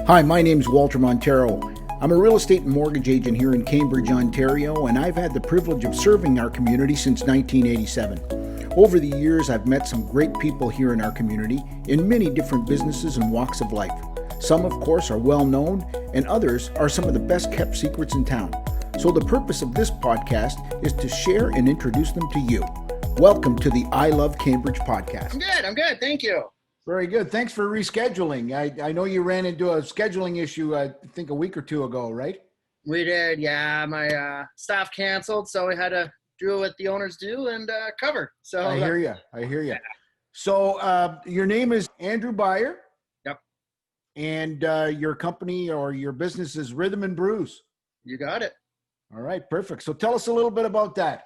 Hi, my name's Walter Montero. I'm a real estate and mortgage agent here in Cambridge, Ontario, and I've had the privilege of serving our community since 1987. Over the years, I've met some great people here in our community in many different businesses and walks of life. Some, of course, are well known, and others are some of the best kept secrets in town. So the purpose of this podcast is to share and introduce them to you. Welcome to the I Love Cambridge podcast. I'm good. Thank you. Very good. Thanks for rescheduling. I know you ran into a scheduling issue, I think a week or two ago, right? We did. Yeah, my staff canceled, so we had to do what the owners do and cover. So I hear you. Yeah. So your name is Andrew Byer. Yep. And your company or your business is Rhythm and Brews. You got it. All right, perfect. So tell us a little bit about that.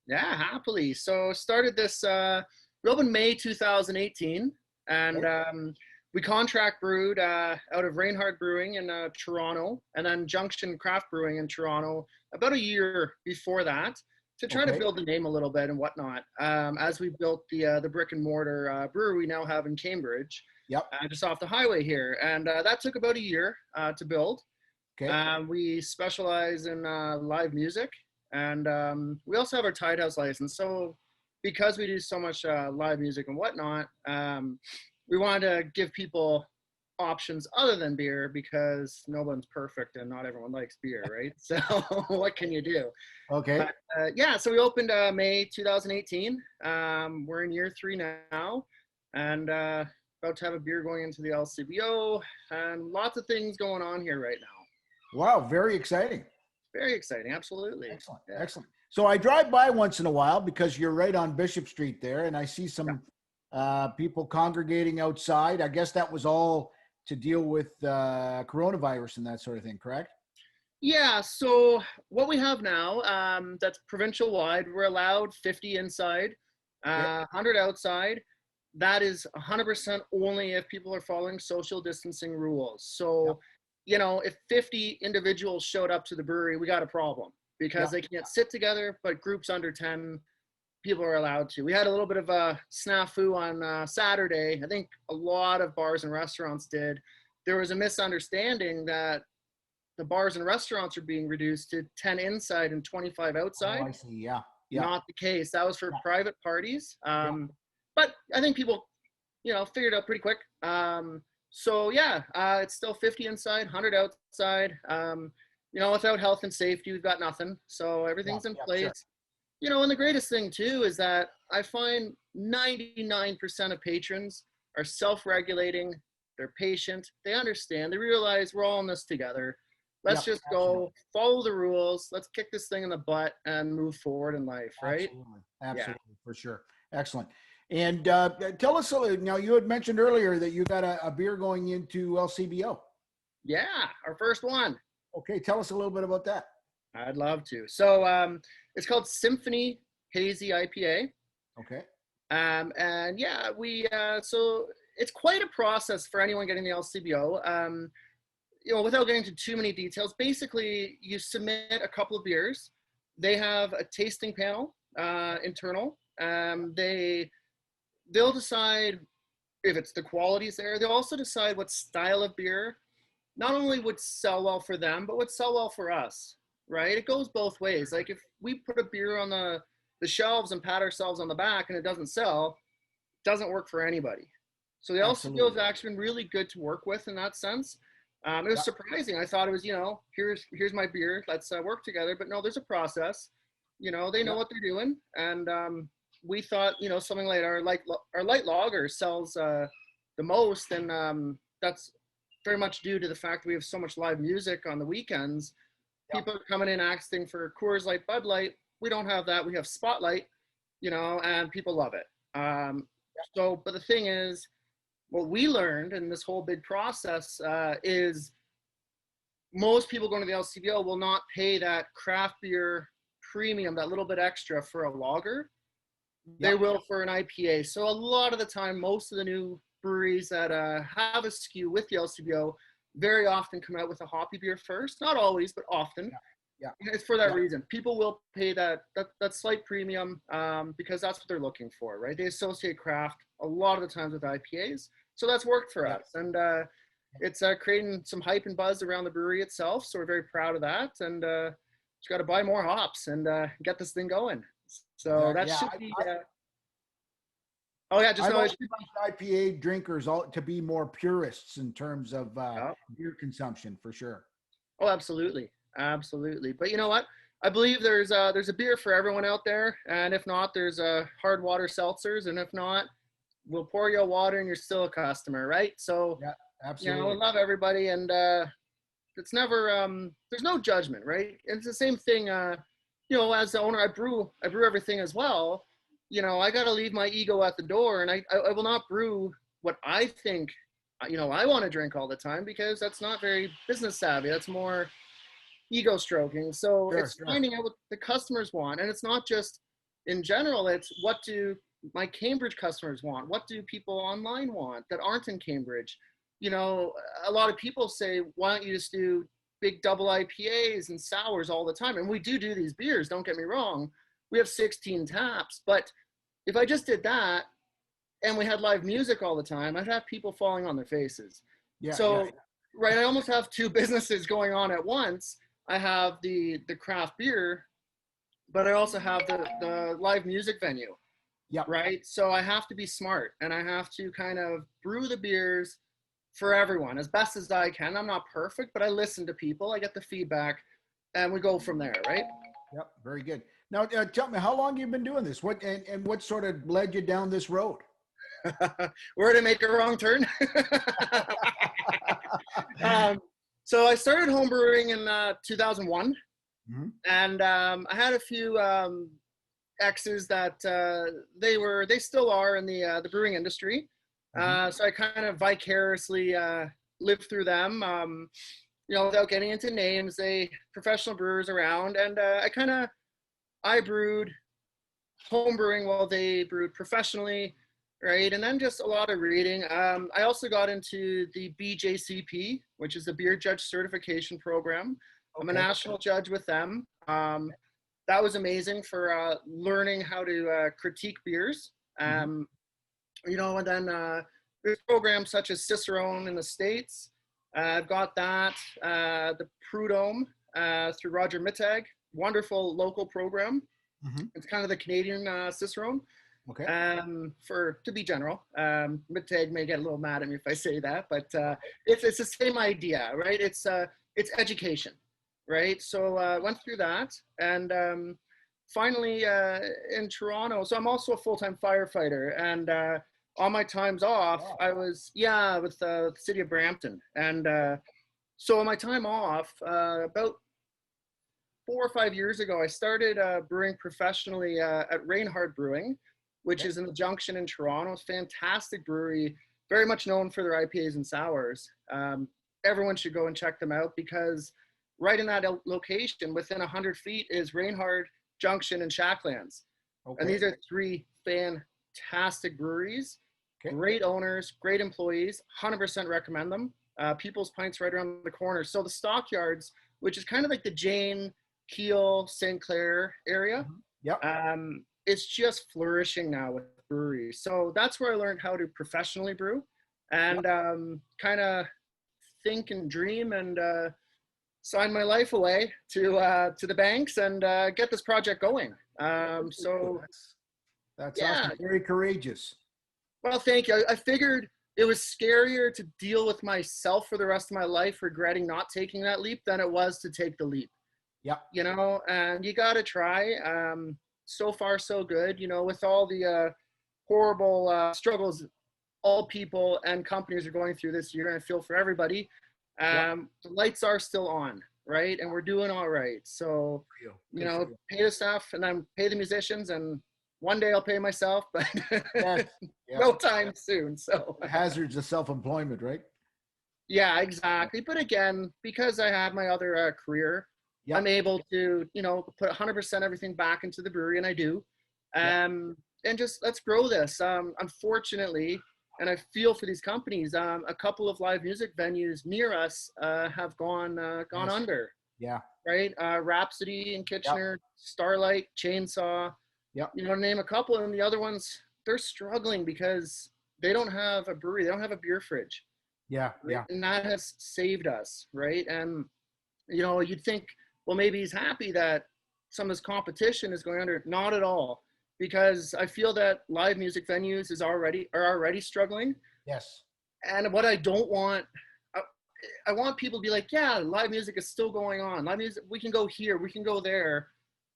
Yeah, happily. So started this, we opened May 2018. And we contract brewed out of Reinhardt Brewing in Toronto, and then Junction Craft Brewing in Toronto about a year before that to try to build the name a little bit and whatnot. As we built the brick and mortar brewery we now have in Cambridge, just off the highway here, and that took about a year to build. We specialize in live music, and we also have our Tide House license. So because we do so much live music and whatnot, we wanted to give people options other than beer because no one's perfect and not everyone likes beer, right? So what can you do? Okay. So we opened May 2018. We're in year 3 now, and about to have a beer going into the LCBO, and lots of things going on here right now. Wow, very exciting. Very exciting, absolutely. Excellent, excellent. So I drive by once in a while because you're right on Bishop Street there, and I see some people congregating outside. I guess that was all to deal with coronavirus and that sort of thing, correct? Yeah, so what we have now, that's provincial wide, we're allowed 50 inside, 100 outside. That is 100% only if people are following social distancing rules. So, you know, if 50 individuals showed up to the brewery, we got a problem because they can't sit together, but groups under 10 people are allowed to. We had a little bit of a snafu on Saturday. I think a lot of bars and restaurants did. There was a misunderstanding that the bars and restaurants are being reduced to 10 inside and 25 outside. Oh, I see. Yeah. Not the case. That was for private parties. But I think people, figured out pretty quick. It's still 50 inside, 100 outside. Without health and safety, we've got nothing. So everything's in place. Sure. And the greatest thing too is that I find 99% of patrons are self-regulating. They're patient. They understand. They realize we're all in this together. Let's just go follow the rules. Let's kick this thing in the butt and move forward in life, right? Absolutely, for sure. Excellent. And tell us, now you had mentioned earlier that you got a beer going into LCBO. Yeah, our first one. Okay, tell us a little bit about that. I'd love to. So it's called Symphony Hazy IPA. Okay. So it's quite a process for anyone getting the LCBO. Without getting into too many details, basically you submit a couple of beers. They have a tasting panel internal. They'll decide if it's the quality's there. They'll also decide what style of beer not only would sell well for them, but would sell well for us, right? It goes both ways. Like if we put a beer on the shelves and pat ourselves on the back and it doesn't sell, it doesn't work for anybody. So the LCBO has actually been really good to work with in that sense. It was surprising. I thought it was, here's my beer, let's work together. But no, there's a process. They know what they're doing. And we thought, something like our light lager sells the most. And that's very much due to the fact that we have so much live music on the weekends. People are coming in asking for Coors Light, Bud Light. We don't have that. We have Spotlight, and people love it. But the thing is, what we learned in this whole big process is most people going to the LCBO will not pay that craft beer premium, that little bit extra for a lager. They will for an IPA. So a lot of the time, most of the new breweries that have a SKU with the LCBO very often come out with a hoppy beer first. Not always, but often. It's for that reason. People will pay that slight premium because that's what they're looking for, right? They associate craft a lot of the times with IPAs. So that's worked for us. And it's creating some hype and buzz around the brewery itself. So we're very proud of that, and just got to buy more hops and get this thing going. So Exactly. that Yeah, should be. Oh yeah, just I've know it always should be. found IPA drinkers all to be more purists in terms of Oh, beer consumption, for sure. oh, absolutely, absolutely. But you know what? I believe there's a beer for everyone out there, and if not, there's hard water seltzers, and if not, we'll pour you a water and you're still a customer, right? So, Yeah, you know, I absolutely. love everybody, and it's never there's no judgment, right? And it's the same thing. You know, as the owner, I brew everything as well. You know, I got to leave my ego at the door, and I will not brew what I think. You know, I want to drink all the time because that's not very business savvy. That's more ego stroking. So Sure, it's sure. finding out what the customers want, and it's not just in general. It's what do my Cambridge customers want? What do people online want that aren't in Cambridge? You know, a lot of people say, why don't you just do big double IPAs and sours all the time? And we do these beers. Don't get me wrong. We have 16 taps, but if I just did that and we had live music all the time, I'd have people falling on their faces. Yeah, yeah. So, right, I almost have two businesses going on at once. I have the craft beer, but I also have the live music venue, Yep. right? So I have to be smart and I have to kind of brew the beers for everyone as best as I can. I'm not perfect, but I listen to people, I get the feedback, and we go from there, right? Yep. Very good. Now, tell me, how long you've been doing this? What and what sort of led you down this road? Where to make a wrong turn? um, so I started homebrewing in 2001, Mhm. and I had a few exes that they still are in the brewing industry. Mhm. So I kind of vicariously lived through them. You know, without getting into names, they professional brewers around, and I brewed home brewing while they brewed professionally, right? And then just a lot of reading. I also got into the BJCP, which is the Beer Judge Certification Program. I'm a Okay. national judge with them. That was amazing for learning how to critique beers. Mhm. You know, and then there's programs such as Cicerone in the States. I've got that. The Prud'homme through Roger Mittag, wonderful local program. Mhm. It's kind of the Canadian Cicerone. Okay. For to be general, Mittag may get a little mad at me if I say that, but it's the same idea, right? It's education, right? So went through that, and finally in Toronto. So I'm also a full-time firefighter, and on my times off, Wow. I was with the city of Brampton, and so on my time off, about 4 or 5 years ago, I started brewing professionally at Reinhardt Brewing, which Okay. is in the Junction in Toronto. It's a fantastic brewery, very much known for their IPAs and sours. Everyone should go and check them out because right in that location, within 100 feet, is Reinhardt, Junction, and Shacklands. And Okay. these are three fantastic breweries, Okay. great owners, great employees, 100% recommend them. People's Pint's right around the corner. So the Stockyards, which is kind of like the Jane, Keel, St. Clair area, Mhm. Yep. it's just flourishing now with breweries. So that's where I learned how to professionally brew Yep. and kind of think and dream and sign my life away to the banks and get this project going. So That's yeah, awesome. Very courageous. well, thank you. I figured it was scarier to deal with myself for the rest of my life, regretting not taking that leap, than it was to take the leap. Yep. You know, and you got to try. So far, so good. You know, with all the horrible struggles all people and companies are going through this year, and I feel for everybody. Yep. The lights are still on, right? And we're doing all right. So, Real. you Good for know, you. pay the staff and then pay the musicians, and one day I'll pay myself, but Yes. no Yep. time soon. So, The hazards of self-employment, right? yeah, exactly. But again, because I have my other career, I'm Yep. able to, you know, put 100% everything back into the brewery, and I do. Yep. And just let's grow this. Unfortunately, and I feel for these companies. A couple of live music venues near us have gone Yes. under. Yeah. Right, Rhapsody in Yep. Kitchener, Starlight, Chainsaw. Yep. You know, to name a couple, and the other ones they're struggling because they don't have a brewery. They don't have a beer fridge. Yeah, right? yeah. And that has saved us, right? And you'd think, well, maybe he's happy that some of his competition is going under. Not at all, because I feel that live music venues are already struggling. Yes. And what I don't want, I, I want people to be like, yeah, live music is still going on. Live music, we can go here, we can go there.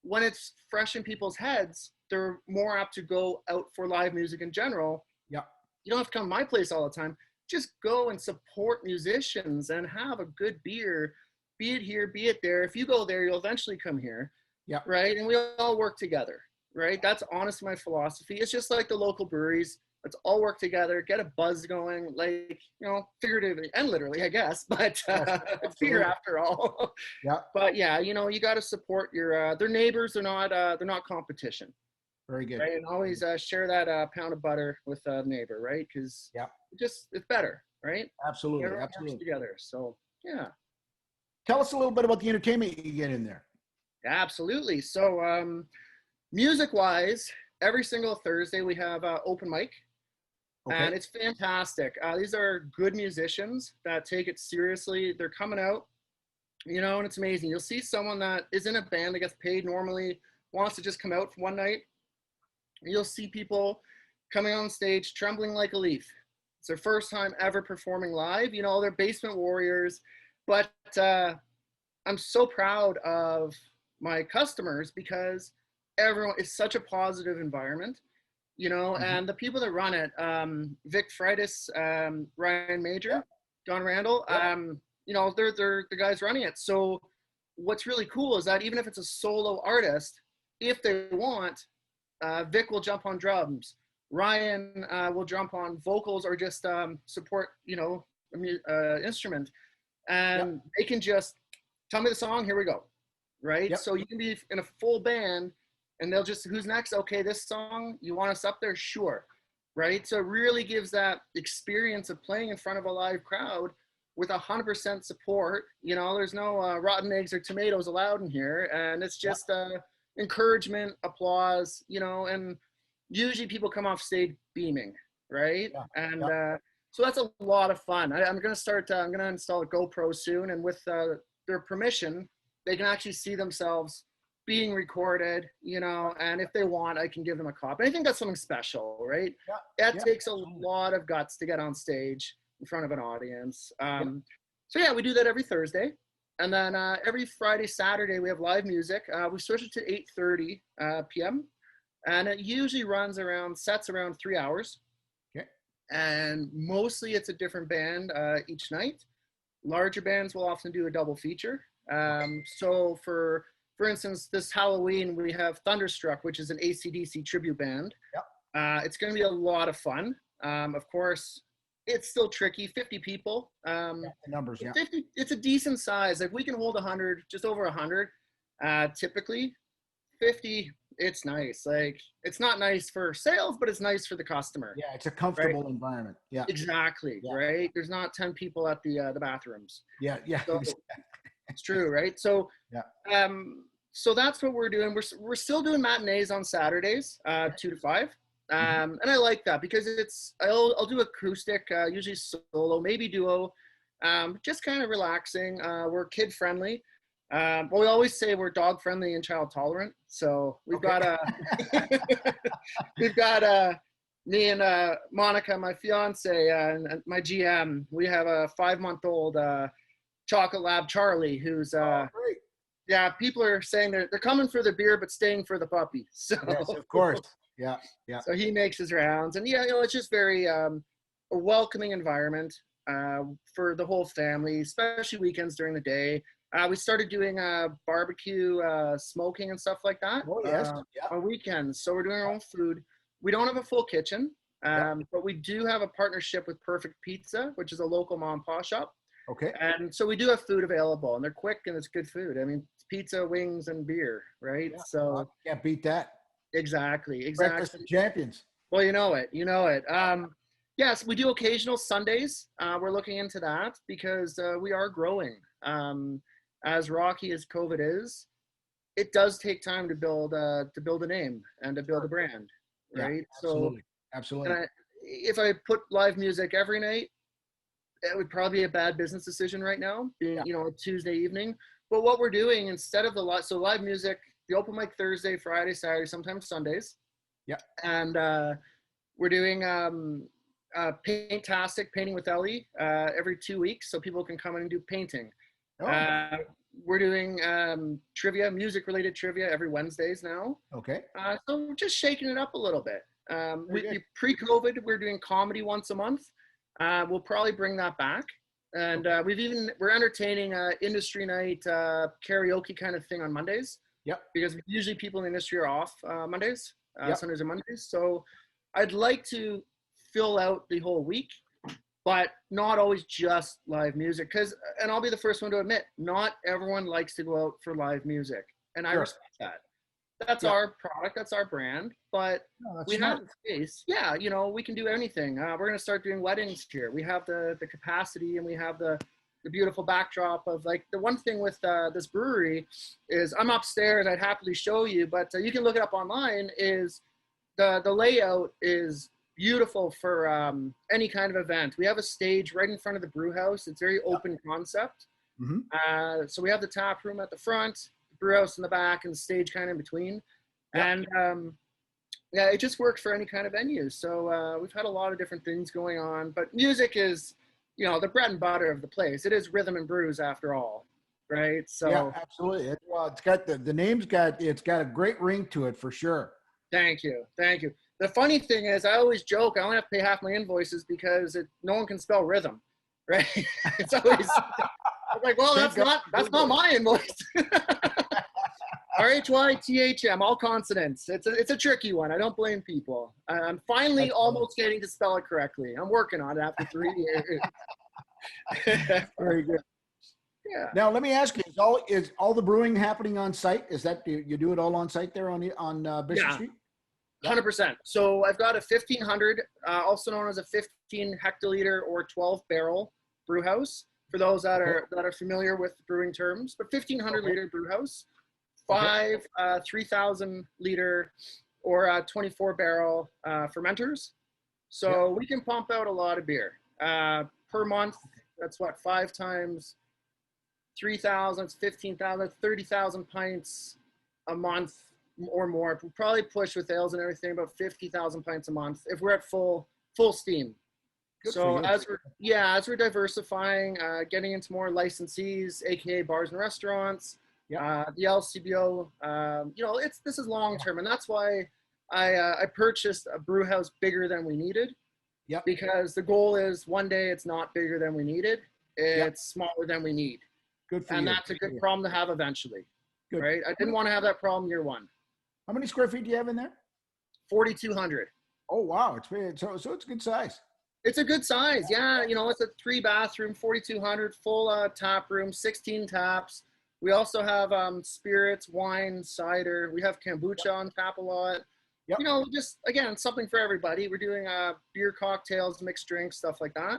When it's fresh in people's heads, they're more apt to go out for live music in general. Yeah. You don't have to come to my place all the time. Just go and support musicians and have a good beer, be it here, be it there. If you go there, you'll eventually come here, Yeah. right? And we all work together, right? That's honestly my philosophy. It's just like the local breweries. Let's all work together, get a buzz going, like, figuratively and literally, I guess, but Yes, it's beer absolutely. after all. Yeah. But yeah, you got to support their neighbors. They're not competition, Very good. right? And always share that pound of butter with a neighbor, right? Because Yeah. it's better, right? Absolutely. Everyone works Absolutely. together. So yeah, Tell us a little bit about the entertainment you get in there. absolutely. So music wise, every single Thursday we have open mic. And Okay. it's fantastic. These are good musicians that take it seriously. They're coming out, and it's amazing. You'll see someone that is in a band that gets paid normally, wants to just come out for one night. You'll see people coming on stage trembling like a leaf. It's their first time ever performing live. They're basement warriors. But I'm so proud of my customers because everyone is such a positive environment. Mhm. And the people that run it, Vic Freitas, Ryan Yeah. Major, John Randall, Yeah. they're the guys running it. So what's really cool is that even if it's a solo artist, if they want, Vic will jump on drums. Ryan will jump on vocals or just support, instrument. Yeah. And they can just tell me the song, here we go. Right? Yep. So you can be in a full band and they'll just, who's next? Okay, this song, you want us up there? Sure. Right? So it really gives that experience of playing in front of a live crowd with 100% support. There's no rotten eggs or tomatoes allowed in here. And it's Yeah. just encouragement, applause, and usually people come off stage beaming, right? Yeah. And Yeah. so that's a lot of fun. I'm going to install a GoPro soon. And with their permission, they can actually see themselves being recorded, and if they want, I can give them a copy. I think that's something special, right? Yeah. That Yeah. takes a Absolutely. lot of guts to get on stage in front of an audience. Yeah. So yeah, we do that every Thursday. And then every Friday, Saturday, we have live music. We switch it to 8:30 p.m. And it usually runs sets around 3 hours. Okay. And mostly it's a different band each night. Larger bands will often do a double feature. So for instance, this Halloween, we have Thunderstruck, which is an AC/DC tribute band. Yep. It's going to be a lot of fun. Of course, it's still tricky, 50 people. Yeah. The numbers. Yeah. 50, it's a decent size. Like we can hold 100, just over 100. Typically, 50, it's nice. Like it's not nice for sales, but it's nice for the customer. Yeah. It's a Right? comfortable environment. Yeah. Exactly, Yeah. right? There's not 10 people at the bathrooms. Yeah. Yeah. So it's true, right? So Yeah. so that's what we're doing. We're still doing matinees on Saturdays, 2 to 5. And I like that because I'll do acoustic, usually solo, maybe duo, just kind of relaxing. We're kid friendly. But we always say we're dog friendly and child tolerant. So we've got we've got me and Monica, my fiance, and my GM. We have a 5-month-old chocolate lab Charlie, who's Great. yeah. People are saying they're coming for the beer but staying for the puppy. So Yes. Of course. Yeah. Yeah. so he makes his rounds, and yeah, it's just very a welcoming environment for the whole family, especially weekends during the day. We started doing barbecue, smoking, and stuff like that Oh yes. Yeah. on weekends. So we're doing our own food. We don't have a full kitchen, Yeah. but we do have a partnership with Perfect Pizza, which is a local mom and pop shop. Okay. And so we do have food available, and they're quick and it's good food. I mean, it's pizza, wings, and beer, right? Yeah. So Can't beat that. exactly. Breakfast of champions. Well, you know it. Yes, we do occasional Sundays. We're looking into that because we are growing. As rocky as COVID is, it does take time to build a name and to build a brand, Yeah. right? So, Absolutely. Absolutely. if I put live music every night, it would probably be a bad business decision right now, being, Yeah. you know, a Tuesday evening. But what we're doing instead of so live music, the open mic Thursday, Friday, Saturday, sometimes Sundays. Yeah. And we're doing Paintastic, Painting with Ellie, every 2 weeks, so people can come in and do painting. Oh, We're doing trivia, music-related trivia every Wednesdays now. okay. So we're just shaking it up a little bit. Very good. Pre-COVID, we're doing comedy once a month. We'll probably bring that back. And we're entertaining industry night karaoke kind of thing on Mondays. Yep. Because usually people in the industry are off Mondays, Yep. Sundays and Mondays. So I'd like to fill out the whole week, but not always just live music. And I'll be the first one to admit, not everyone likes to go out for live music. And I Sure. respect that. That's Yeah. our product, that's our brand, but No, that's we smart. have the space. Yeah, you know, we can do anything. We're going to start doing weddings here. We have the capacity, and we have the beautiful backdrop of, like, the one thing with this brewery is I'm upstairs. I'd happily show you, but you can look it up online. Is the layout is beautiful for any kind of event. We have a stage right in front of the brew house. It's very open concept. Mm-hmm. So we have the tap room at the front, brew house in the back, and the stage kind of in between. Yep. And yeah, it just works for any kind of venue. So we've had a lot of different things going on, but music is, you know, the bread and butter of the place. It is Rhythm and Brews after all, right? So Yeah, absolutely. Well, it's got the name's got a great ring to it for sure. thank you. The funny thing is, I always joke I only have to pay half my invoices because no one can spell rhythm, right? It's always I'm like, well, that's not my invoice. RHYTHM, all consonants. It's a tricky one. I don't blame people. I'm finally almost getting to spell it correctly. I'm working on it after 3 years. Very good. Yeah. Now, let me ask you: is all the brewing happening on site? Is that you do it all on site there on Bishop Yeah. Street? 100%. So I've got a 1500, also known as a 15 hectoliter or 12 barrel brew house. For those that are familiar with brewing terms, but 1500 liter brew house, 5 3,000 liter or 24 barrel fermenters. So we can pump out a lot of beer per month. That's what, 5 times 3,000, it's 15,000, 30,000 pints a month or more. We'll probably push with ales and everything about 50,000 pints a month if we're at full steam. Good so for you. as we're diversifying, getting into more licensees, aka bars and restaurants, the LCBO, you know, this is long term, and that's why I purchased a brew house bigger than we needed. Yep. Because the goal is one day it's not bigger than we needed, it's smaller than we need. Good for you. And that's a good problem to have eventually. Good. Right? I didn't want to have that problem year one. How many square feet do you have in there? 4,200. Oh wow, so it's a good size. It's a good size, yeah. You know, it's a 3-bathroom, 4,200, full tap room, 16 taps. We also have spirits, wine, cider. We have kombucha on tap a lot. Yep. You know, just again, something for everybody. We're doing beer, cocktails, mixed drinks, stuff like that.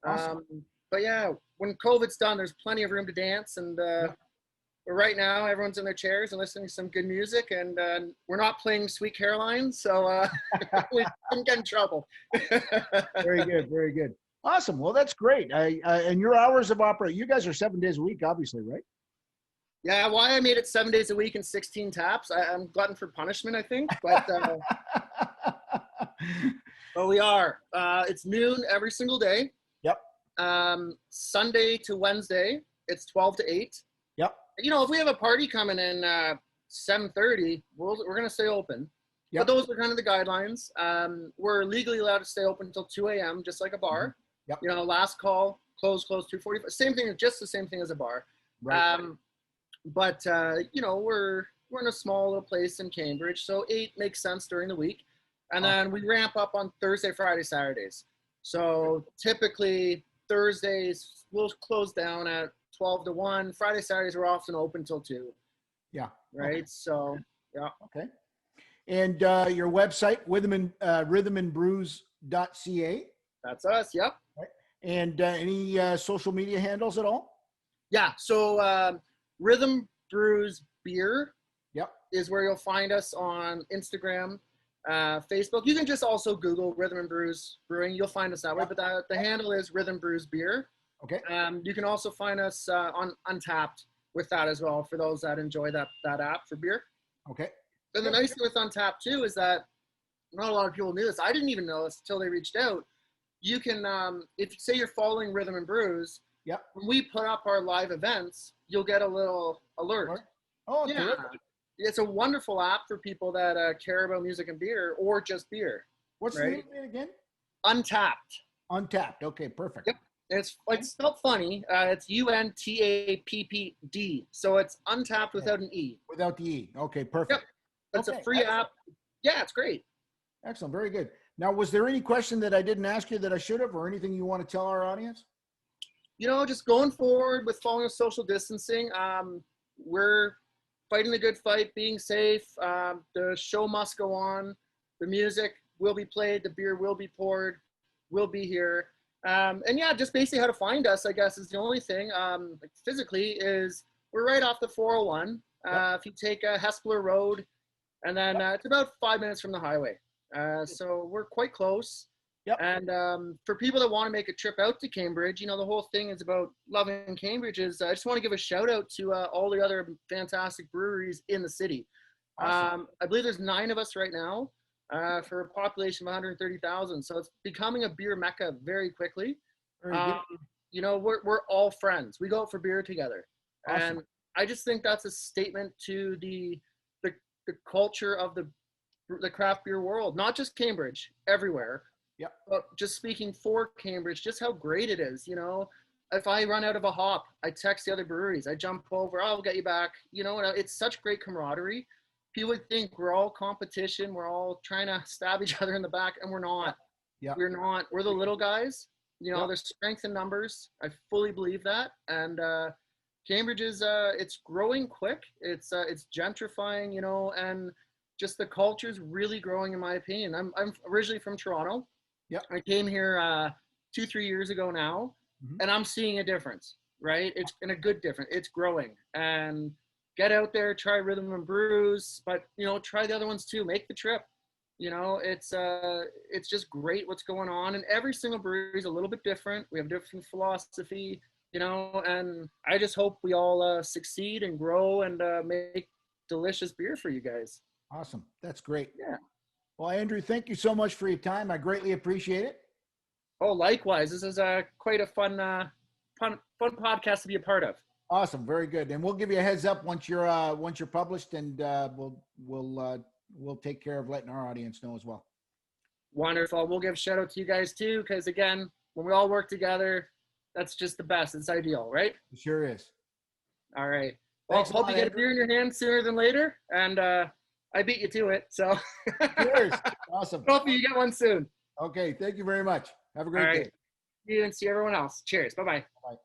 Awesome. But yeah, when COVID's done, there's plenty of room to dance, and but right now everyone's in their chairs and listening to some good music, and we're not playing Sweet Caroline, so we didn't get in trouble. Very good, very good. Awesome. Well, that's great. And your hours of operation, you guys are 7 days a week, obviously, right? Yeah, why I made it 7 days a week and 16 taps. I'm glutton for punishment, I think, but but we are. It's noon every single day. Yep. Sunday to Wednesday, it's 12 to 8. Yep. You know, if we have a party coming in 7:30, we're going to stay open. Yep. But those are kind of the guidelines. We're legally allowed to stay open until 2 a.m., just like a bar. Yep. You know, last call, close 2:45. Same thing, just the same thing as a bar. Right. But you know, we're in a small little place in Cambridge, so 8 makes sense during the week, and then we ramp up on Thursday, Friday, Saturdays. So typically Thursdays we'll close down at 12 to 1. Friday, Saturdays we're often open till 2. Yeah. Right. Okay. So yeah. Okay. And your website, rhythmandbrews.ca. That's us. Yep. Right. And any social media handles at all? Yeah. So Rhythm Brews Beer Yep. is where you'll find us on Instagram. Facebook. You can just also Google Rhythm and Brews Brewing. You'll find us that way. But the handle is Rhythm Brews Beer. Okay. You can also find us on Untapped with that as well for those that enjoy that app for beer. Okay. And the nice thing with Untapped too is that not a lot of people knew this. I didn't even know this until they reached out. You can, if you say you're following Rhythm and Brews, Yep. when we put up our live events, you'll get a little alert. Oh, yeah. terrific. It's a wonderful app for people that care about music and beer or just beer. What's the name of it again? Untapped. Untapped. Okay, perfect. Yep. It's spelled funny. It's UNTAPPD. So it's Untapped without an E. Without the E. Okay, perfect. Yep. It's a free app. Yeah, it's great. Excellent. Very good. Now, was there any question that I didn't ask you that I should have, or anything you want to tell our audience? Just going forward with following social distancing, we're fighting the good fight, being safe. The show must go on. The music will be played. The beer will be poured. We'll be here. And yeah, just basically how to find us, I guess, is the only thing. Physically is we're right off the 401. If you take Hespeler Road, and then it's about 5 minutes from the highway. So we're quite close. Yep. And for people that want to make a trip out to Cambridge, the whole thing is about loving Cambridge. I just want to give a shout out to all the other fantastic breweries in the city. Awesome. I believe there's 9 of us right now for a population of 130,000. So it's becoming a beer mecca very quickly. Very good. We're all friends. We go out for beer together. Awesome. And I just think that's a statement to the culture of the craft beer world, not just Cambridge, everywhere. Yep. But just speaking for Cambridge, just how great it is. If I run out of a hop, I text the other breweries. I jump over, I'll get you back. And it's such great camaraderie. People would think we're all competition. We're all trying to stab each other in the back, and we're not. Yeah. We're not. We're the little guys. There's strength in numbers. I fully believe that. And Cambridge is it's growing quick. It's gentrifying, and just the culture is really growing, in my opinion. I'm originally from Toronto. Yeah. I came here 2-3 years ago now, and I'm seeing a difference, right? It's in a good difference. It's growing. And get out there, try Rhythm and Brews, but try the other ones too. Make the trip. It's just great what's going on, and every single brewery is a little bit different. We have different philosophy, and I just hope we all succeed and grow and make delicious beer for you guys. Awesome. That's great. Yeah. Well, Andrew, thank you so much for your time. I greatly appreciate it. Oh, likewise. This is quite a fun podcast to be a part of. Awesome. Very good. And we'll give you a heads up once you're published, and we'll take care of letting our audience know as well. Wonderful. We'll give a shout out to you guys too, because again, when we all work together, that's just the best. It's ideal, right? It sure is. All right. Well, hope you get a beer in your hand sooner than later, and I beat you to it, so. Cheers. Awesome. Hope you get one soon. Okay. Thank you very much. Have a great day. See you and see everyone else. Cheers. Bye-bye. Bye.